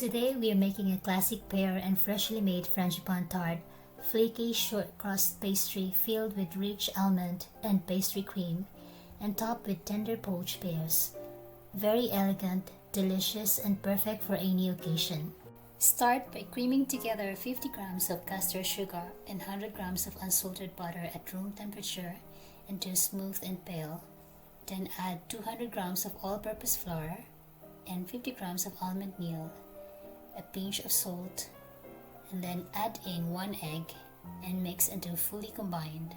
Today we are making a classic pear and freshly made frangipane tart, flaky short crust pastry filled with rich almond and pastry cream and topped with tender poached pears. Very elegant, delicious, and perfect for any occasion. Start by creaming together 50 grams of castor sugar and 100 grams of unsalted butter at room temperature until smooth and pale. Then add 200 grams of all-purpose flour and 50 grams of almond meal, a pinch of salt, and then add in 1 egg and mix until fully combined.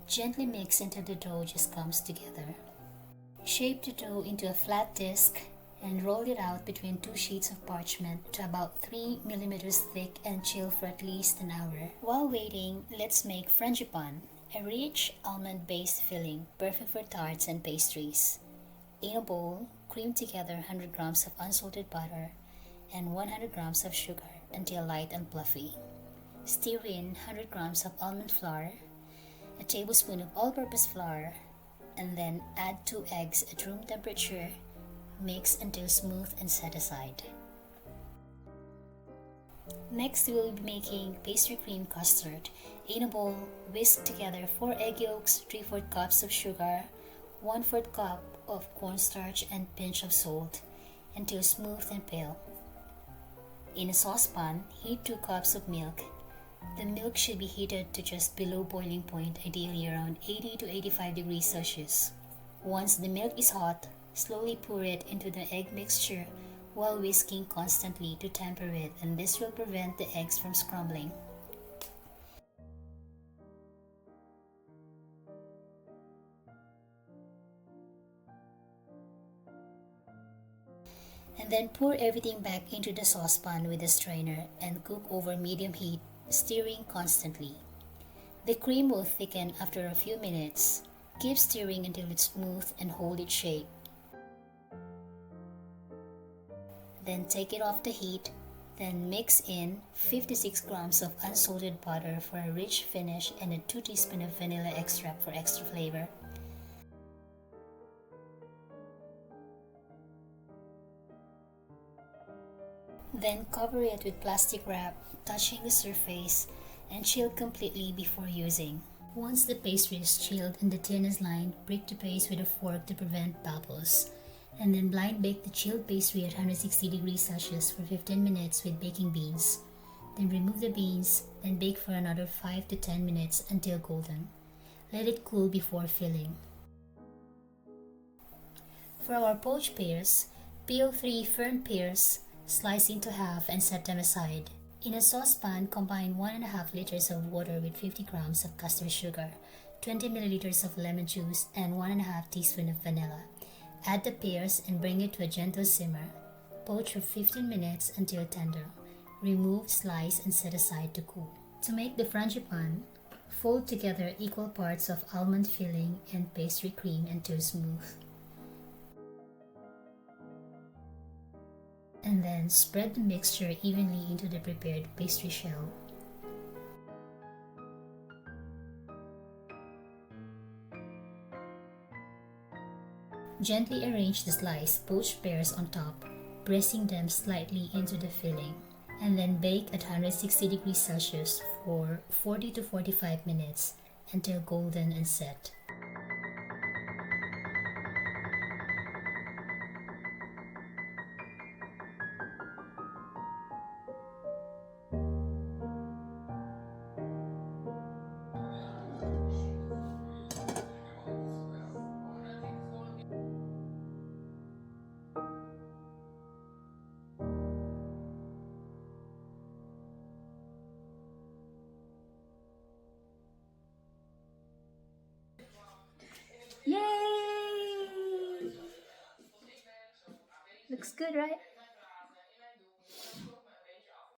Gently mix until the dough just comes together. Shape the dough into a flat disc and roll it out between 2 sheets of parchment to about 3 millimeters thick and chill for at least an hour. While waiting, let's make frangipane, a rich almond-based filling perfect for tarts and pastries. In a bowl, cream together 100 grams of unsalted butter and 100 grams of sugar until light and fluffy. Stir in 100 grams of almond flour, a tablespoon of all-purpose flour, and then add 2 eggs at room temperature. Mix until smooth and set aside. Next, we will be making pastry cream custard. In a bowl, whisk together 4 egg yolks, 3/4 cups of sugar, 1/4 cup of cornstarch, and pinch of salt until smooth and pale. In a saucepan, heat 2 cups of milk. The milk should be heated to just below boiling point, ideally around 80 to 85 degrees Celsius. Once the milk is hot, slowly pour it into the egg mixture while whisking constantly to temper it, and this will prevent the eggs from scrambling. And then pour everything back into the saucepan with a strainer and cook over medium heat, stirring constantly. The cream will thicken after a few minutes. Keep stirring until it's smooth and hold its shape. Then take it off the heat. Then mix in 56 grams of unsalted butter for a rich finish and a 2 teaspoons of vanilla extract for extra flavor. Then cover it with plastic wrap, touching the surface, and chill completely before using. Once the pastry is chilled and the tin is lined, break the base with a fork to prevent bubbles. And then blind bake the chilled pastry at 160 degrees Celsius for 15 minutes with baking beans. Then remove the beans, then bake for another 5 to 10 minutes until golden. Let it cool before filling. For our poached pears, peel 3 firm pears, slice into half and set them aside. In a saucepan, combine 1.5 liters of water with 50 grams of castor sugar, 20 milliliters of lemon juice, and 1.5 teaspoons of vanilla. Add the pears and bring it to a gentle simmer. Poach for 15 minutes until tender. Remove, slice, and set aside to cool. To make the frangipane, fold together equal parts of almond filling and pastry cream until smooth. And then spread the mixture evenly into the prepared pastry shell. Gently arrange the sliced poached pears on top, pressing them slightly into the filling, and then bake at 160 degrees Celsius for 40 to 45 minutes until golden and set. Yay! Looks good, right?